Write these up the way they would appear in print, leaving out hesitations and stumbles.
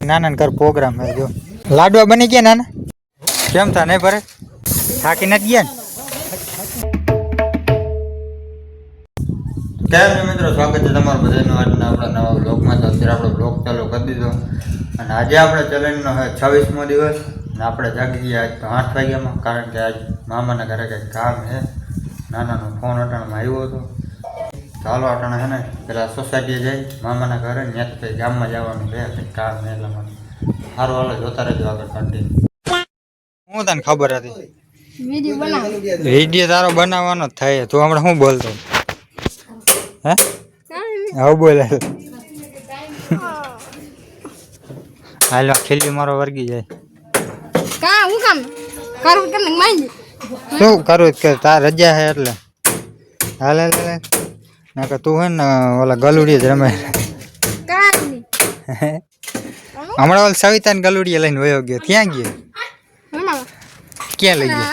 નાના કર પ્રોગ્રામ હે જો લાડવા બની ગયા નાના કેમ થા નહીં ભરે થાકી નથી ગયા ને કેમ છે મિત્રો સ્વાગત છે તમારું બધાનું આજના આપણા નવા બ્લોગમાં તો અત્યારે આપણો બ્લોગ ચાલુ કરી દીધો અને આજે આપણે ચેલેન્જનો 26મો દિવસ અને આપણે જાગી ગયા આજ તો 8 વાગ્યામાં કારણ કે આજ મામાના ઘરે કંઈક કામ છે નાનાનો ફોન અટાણમાં આવ્યો હતો ચાલો અટાણા છે ને પેલા સોસાયટીએ જાય મામાના ઘરે ત્યાં કંઈ ગામમાં જવાનું છે કંઈક કામ છે એટલા માટે સારું હાલો જોતા રહેજો આગળ કન્ટિન્યુ હું તને ખબર હતી વિડીયો તારો બનાવવાનો જ થાય તું હમણાં શું બોલતો હે આવું બોલે હાલો ખીલી મારો વર્ગી જાય શું કરું કે તાર રજા છે એટલે હાલે હાલે ના કે તું હે ને ઓલા ગલુડી જ રમે હમણાં ઓલા સવિતા ને ગલુડી લઈને વયો ગયો ક્યાં ગયો ક્યાં લઈ ગયો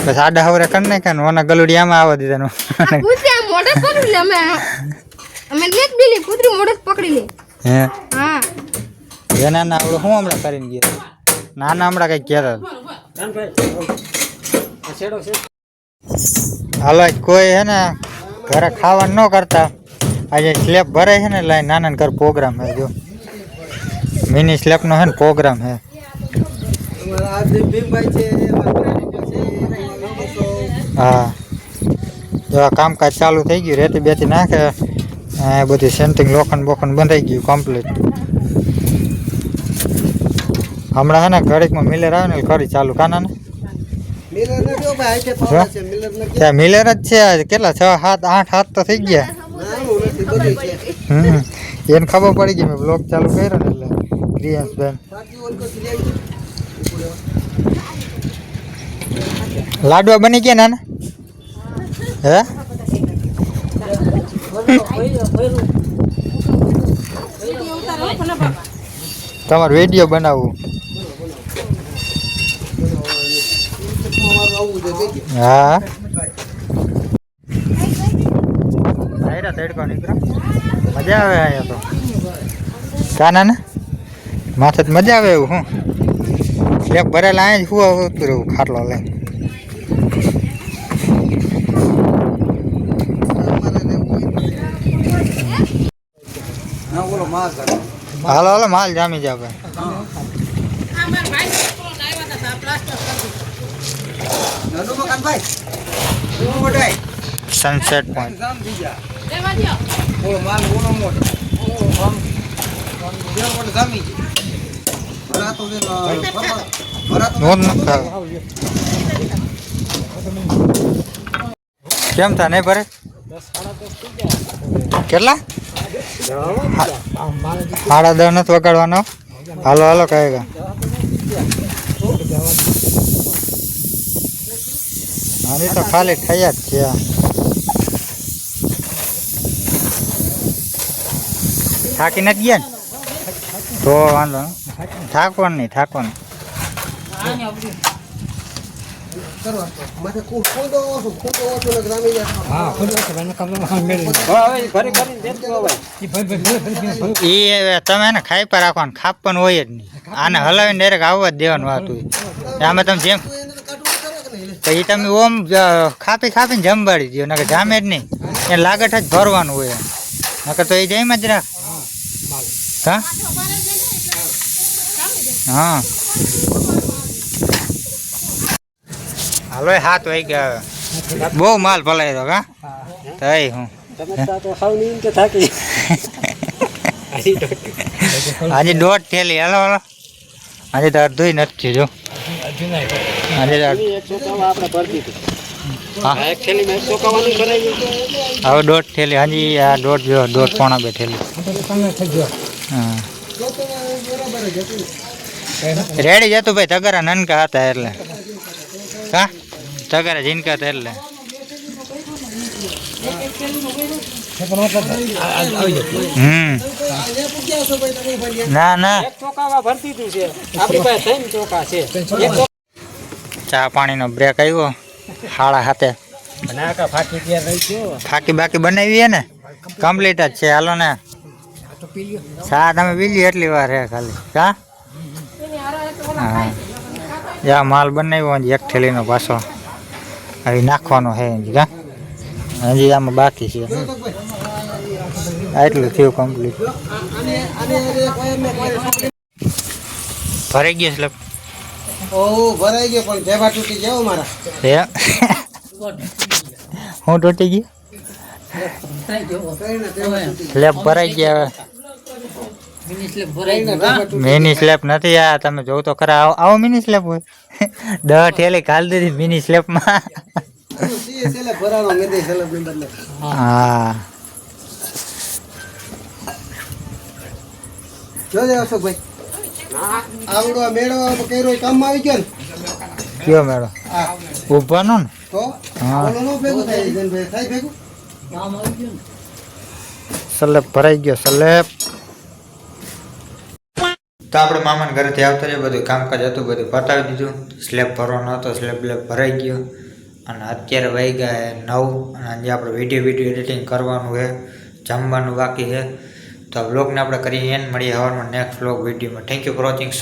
બસ આડા હવરે કર ને કે ઓના ગલુડી આમાં આવવા દીધા હે એના ના આવડે હું હમણાં કરીને ગયો નાના હમણાં કઈ કહેતા હાલો કોઈ હે ને ઘરે ખાવાનું ન કરતા આજે સ્લેબ ભરાય છે ને લાઈ નાના ઘર પ્રોગ્રામ હે જો મિની સ્લેબ નો હે ને પ્રોગ્રામ હે હા જો કામકાજ ચાલુ થઈ ગયું રેતી બેતી નાખે બધી સેન્ટિંગ લોખંડ બોખંડ બંધાઈ ગયું કમ્પ્લીટ હમણાં હે ને ઘડીકમાં મિલર આવે ને કરી ચાલુ કાના ને મિલર જ છે કેટલા 6 7 8 7 તો થઈ ગયા એને ખબર પડી ગઈ મેં બ્લોગ ચાલુ કર્યો ને એટલે ક્રિયાંશ બેન લાડવા બની ગયા નાના હે તમારે વિડીયો બનાવવું હા તડકો નીકળો મજા આવે અહીંયા તો કાના ને માથે મજા આવે એવું હું સ્લેબ ભરેલા અહીંયા જ હું રહ્યું ખાટલો લઈને હાલો હાલો માલ જામી જાવ સનસેટ પોઈન્ટ કેમ થા નહીં ભરે કેટલા 10:30 નથી વગાડવાનો હાલો હાલો કહેગા આની તો ખાલી થયા જ છે થાકી નથી ગયા ને તો વાંધો થાકવાનું નહીં થાકવાનું તમે ને ખાઈ પર રાખવાનું ખાપવાનું હોય જ નહીં આને હલાવીને ડાયરેક્ટ આવવા જ દેવાનું વાતું આમાં તમે જેમ તો એ તમે ઓમ ખાપી ખાપીને જમવાડી દો નકર જામે જ નહીં એ લાગટ જ ભરવાનું હોય નકર તો એ જઈમ જ રાખ હા હા હાલો 7 વાગ્યા બહુ માલ ભલાઈ દો કા તઈ હું આજે 1.5 થેલી હાલો હાલો આજે તો અડધું નથી જો આજે હવે 1.5 થેલી હાજી આ 1.5 પોણા 2 થેલી હા રેડી જતું ભાઈ તગારા નનકા હતા એટલે હા તગારા જીનકા હતા એટલે ના ના ચા પાણીનો બ્રેક આવ્યો 7:30 ફાકી બાકી બનાવી ને કમ્પ્લીટ જ છે હાલો ને ચા તમે પીલી એટલી વાર હે ખાલી ચા હા યા માલ બનાવ્યો એક થેલીનો પાછો હવે નાખવાનો હે હજી કા હજી આમાં બાકી છે એટલું થયું કમ્પ્લીટ ભરાઈ ગયો સ્લેબ ભરાઈ ગયો પણ જેવા તૂટી જાવ મારા હે હું તૂટી ગયું સ્લેબ ભરાઈ ગયા મિની સ્લેબ નથી આ તમે જોવ તો ખરા આવો મિની સ્લેબ હોય 10 થેલી કાલ દીધી મિની સ્લેબમાં હા જોજે અશોકભાઈ આવડો મેળો કર્યો કામ આવી ગયો ને કયો મેળો ઉભાનો ને તો ઓલો નો ભેગું થાય જનભાઈ થાય ભેગું સ્લેબ ભરાઈ ગયો સ્લેબ તો આપણે મામાના ઘરેથી આવતા રહ્યો બધું કામકાજ હતું બધું પતાવી દીધું સ્લેબ ભરવાનો હતો સ્લેબ ભરાઈ ગયો અને અત્યારે વાગ્યા 9 અને આજે આપણે વિડીયો એડિટિંગ કરવાનું છે જમવાનું બાકી છે તો આ વ્લોગને આપણે કરી એન્ડ મળીએ હવારમાં નેક્સ્ટ વ્લોગ વિડીયોમાં થેન્ક યુ ફોર વોચિંગ